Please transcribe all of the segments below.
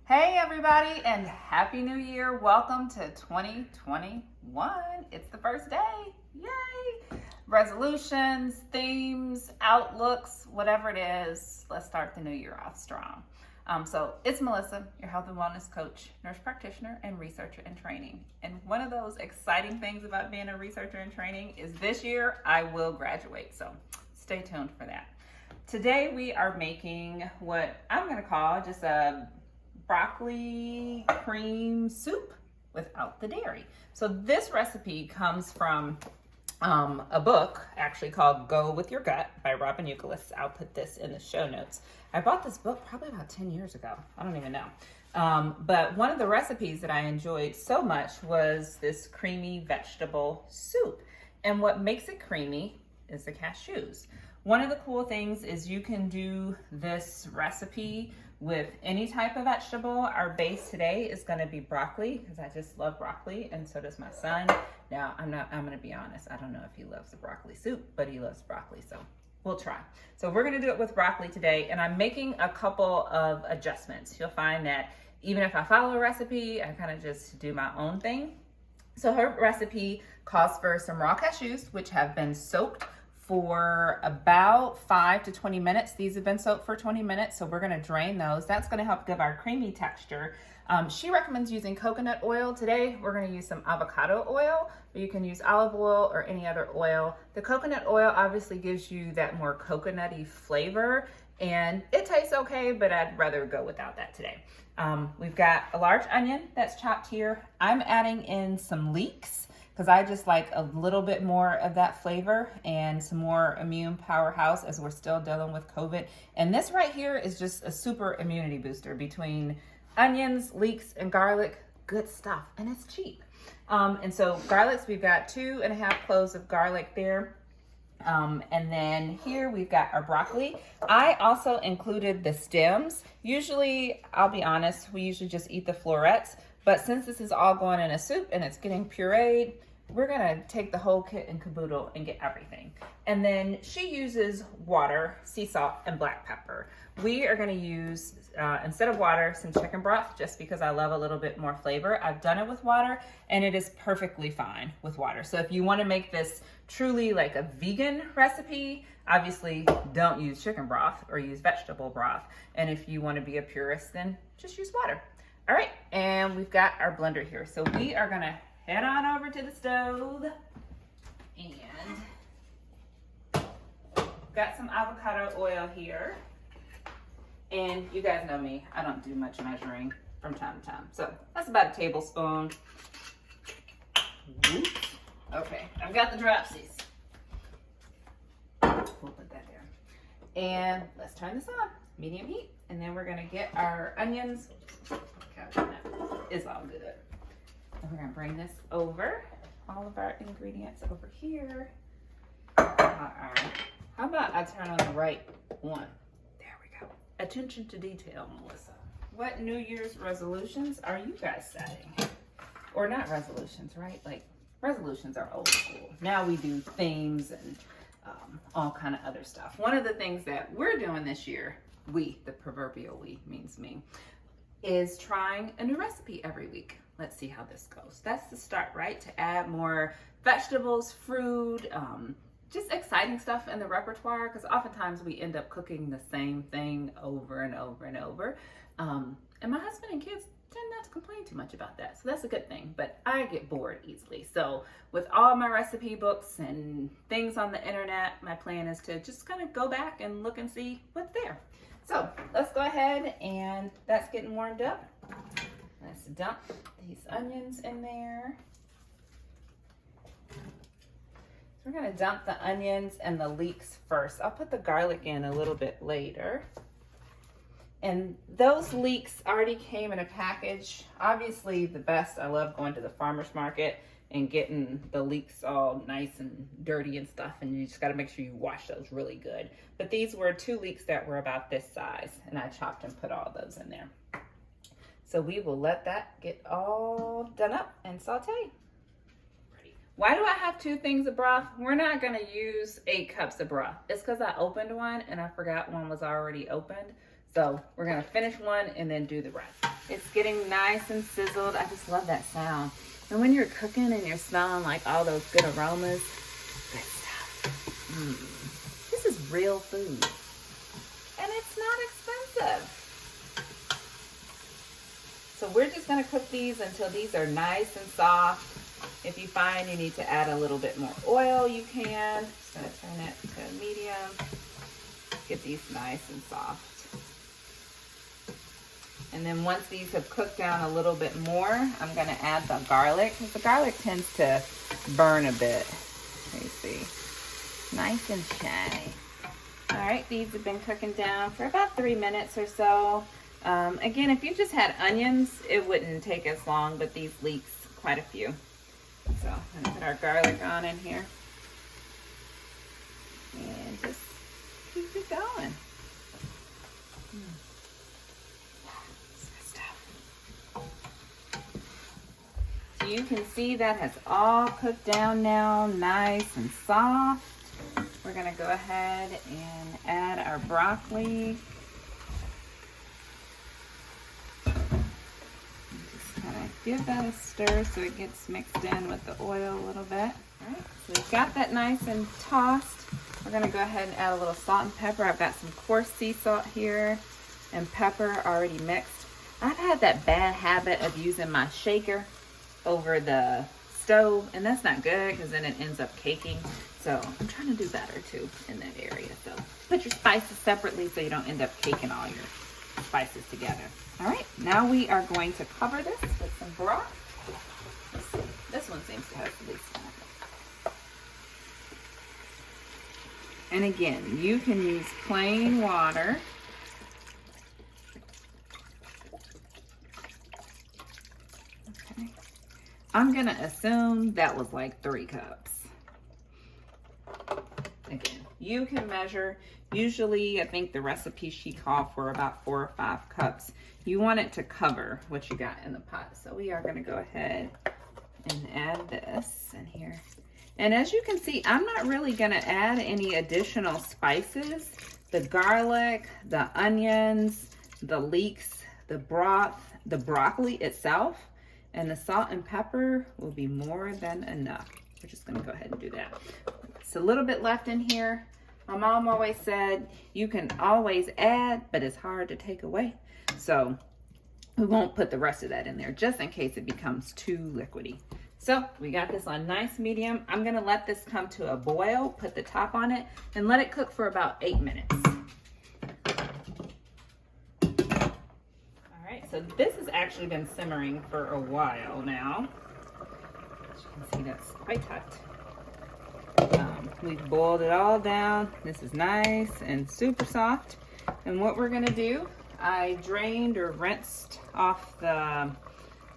Hey everybody, and Happy New Year. Welcome to 2021. It's the first day. Yay! Resolutions, themes, outlooks, whatever it is, let's start the new year off strong. So it's Melissa, your health and wellness coach, nurse practitioner, and researcher in training. And one of those exciting things about being a researcher in training is this year I will graduate. So stay tuned for that. Today we are making what I'm going to call just a broccoli cream soup without the dairy. So this recipe comes from a book actually called Go With Your Gut by Robyn Youkilis. I'll put this in the show notes. I bought this book probably about 10 years ago. I don't even know. But one of the recipes that I enjoyed so much was this creamy vegetable soup. And what makes it creamy is the cashews. One of the cool things is you can do this recipe with any type of vegetable. Our base today is going to be broccoli because I just love broccoli, and so does my son. Now, I'm going to be honest, I don't know if he loves the broccoli soup, but he loves broccoli, so we'll try. So we're going to do it with broccoli today, and I'm making a couple of adjustments. You'll find that even if I follow a recipe, I kind of just do my own thing. So her recipe calls for some raw cashews, which have been soaked for about 5 to 20 minutes. These have been soaked for 20 minutes, so we're gonna drain those. That's gonna help give our creamy texture. She recommends using coconut oil. Today, we're gonna use some avocado oil, but you can use olive oil or any other oil. The coconut oil obviously gives you that more coconutty flavor, and it tastes okay, but I'd rather go without that today. We've got a large onion that's chopped here. I'm adding in some leeks, because I just like a little bit more of that flavor and some more immune powerhouse as we're still dealing with COVID. And this right here is just a super immunity booster between onions, leeks, and garlic. Good stuff, and it's cheap. And so garlics, we've got 2.5 cloves of garlic there. And then here we've got our broccoli. I also included the stems. Usually, I'll be honest, we usually just eat the florets. But since this is all going in a soup and it's getting pureed, we're gonna take the whole kit and caboodle and get everything. And then she uses water, sea salt, and black pepper. We are gonna use, instead of water, some chicken broth, just because I love a little bit more flavor. I've done it with water, and it is perfectly fine with water. So if you wanna make this truly like a vegan recipe, obviously don't use chicken broth or use vegetable broth. And if you wanna be a purist, then just use water. All right, and we've got our blender here. So we are gonna head on over to the stove, and got some avocado oil here. And you guys know me, I don't do much measuring from time to time. So that's about a tablespoon. Whoops. Okay, I've got the dropsies. We'll put that there. And let's turn this on, medium heat. And then we're gonna get our onions. It's all good. And we're gonna bring this over, all of our ingredients over here. How about I turn on the right one? There we go. Attention to detail, Melissa. What New Year's resolutions are you guys setting? Or not resolutions, right? Like, resolutions are old school. Now we do themes and all kind of other stuff. One of the things that we're doing this year, we, the proverbial we, means me, is trying a new recipe every week. Let's see how this goes. That's the start, right? To add more vegetables, fruit, just exciting stuff in the repertoire, because oftentimes we end up cooking the same thing over and over and over. And my husband and kids tend not to complain too much about that, so that's a good thing, but I get bored easily. So with all my recipe books and things on the internet, my plan is to just kind of go back and look and see what's there. So let's go ahead, and that's getting warmed up. Let's dump these onions in there. So we're gonna dump the onions and the leeks first. I'll put the garlic in a little bit later. And those leeks already came in a package. Obviously the best, I love going to the farmer's market and getting the leeks all nice and dirty and stuff, and you just gotta make sure you wash those really good. But these were 2 leeks that were about this size, and I chopped and put all those in there. So we will let that get all done up and saute. Why do I have 2 things of broth? We're not gonna use 8 cups of broth. It's because I opened one and I forgot one was already opened. So we're gonna finish one and then do the rest. It's getting nice and sizzled. I just love that sound. And when you're cooking and you're smelling like all those good aromas, good stuff. This is real food. And it's not expensive. So we're just gonna cook these until these are nice and soft. If you find you need to add a little bit more oil, you can. Just gonna turn it to medium. Get these nice and soft. And then once these have cooked down a little bit more, I'm gonna add the garlic, because the garlic tends to burn a bit. Let me see. Nice and shiny. All right, these have been cooking down for about 3 minutes or so. Again, if you just had onions, it wouldn't take as long, but these leeks, quite a few. So I'm gonna put our garlic on in here. And just keep it going. So you can see that has all cooked down now, nice and soft. We're gonna go ahead and add our broccoli. Just kind of give that a stir so it gets mixed in with the oil a little bit. All right, so we've got that nice and tossed. We're gonna go ahead and add a little salt and pepper. I've got some coarse sea salt here and pepper already mixed. I've had that bad habit of using my shaker over the stove, and that's not good because then it ends up caking. So I'm trying to do better too in that area. So put your spices separately so you don't end up caking all your spices together. All right, now we are going to cover this with some broth. Let's see. This one seems to have the least amount. And again, you can use plain water. Okay. I'm gonna assume that was like 3 cups. Again, you can measure. Usually, I think the recipe sheet called for about 4 or 5 cups. You want it to cover what you got in the pot. So we are gonna go ahead and add this in here. And as you can see, I'm not really gonna add any additional spices. The garlic, the onions, the leeks, the broth, the broccoli itself, and the salt and pepper will be more than enough. We're just gonna go ahead and do that. It's a little bit left in here. My mom always said, you can always add, but it's hard to take away. So we won't put the rest of that in there just in case it becomes too liquidy. So we got this on nice medium. I'm gonna let this come to a boil, put the top on it, and let it cook for about 8 minutes. All right, so this has actually been simmering for a while now. As you can see, that's quite hot. We've boiled it all down. This is nice and super soft. And what we're gonna do, I drained or rinsed off the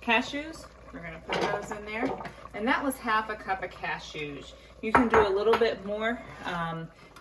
cashews. We're gonna put those in there. And that was half a cup of cashews. You can do a little bit more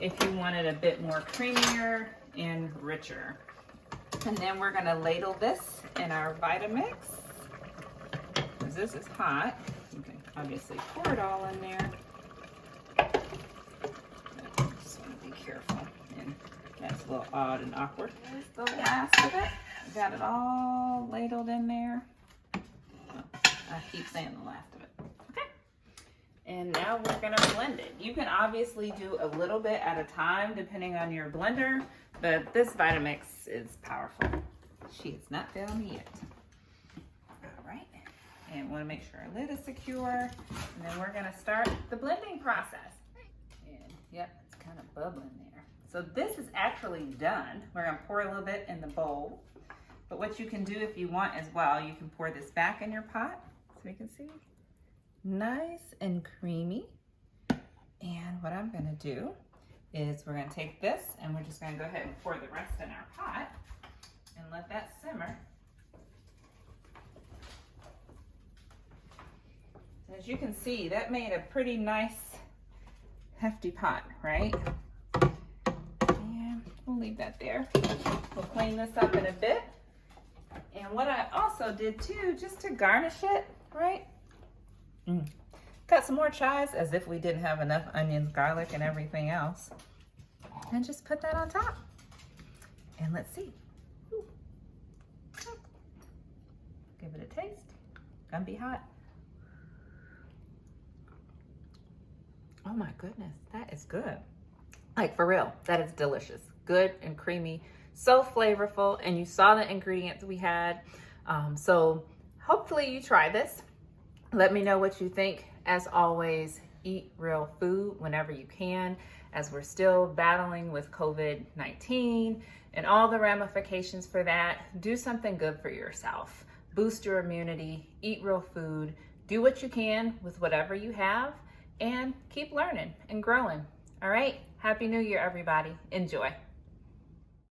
if you want it a bit more creamier and richer. And then we're gonna ladle this in our Vitamix. Because this is hot. You can obviously pour it all in there. Just wanna be careful. And that's a little odd and awkward. There's the last of it. Got it all ladled in there. I keep saying the last of it. Okay. And now we're gonna blend it. You can obviously do a little bit at a time depending on your blender, but this Vitamix is powerful. She has not failed me yet. All right. And wanna make sure our lid is secure. And then we're gonna start the blending process. And yep, it's kind of bubbling there. So this is actually done. We're gonna pour a little bit in the bowl. But what you can do if you want as well, you can pour this back in your pot. So you can see, nice and creamy. And what I'm gonna do is we're gonna take this and we're just gonna go ahead and pour the rest in our pot and let that simmer. As you can see, that made a pretty nice, hefty pot, right? And we'll leave that there. We'll clean this up in a bit. And what I also did too, just to garnish it, right? Got some more chives, as if we didn't have enough onions, garlic, and everything else. And just put that on top. And let's see. it taste. Gonna be hot. Oh my goodness, that is good. Like for real, that is delicious. Good and creamy, so flavorful. And you saw the ingredients we had. So hopefully you try this. Let me know what you think. As always, eat real food whenever you can, as we're still battling with COVID-19 and all the ramifications for that. Do something good for yourself. Boost your immunity, eat real food, do what you can with whatever you have, and keep learning and growing. All right? Happy New Year, everybody. Enjoy.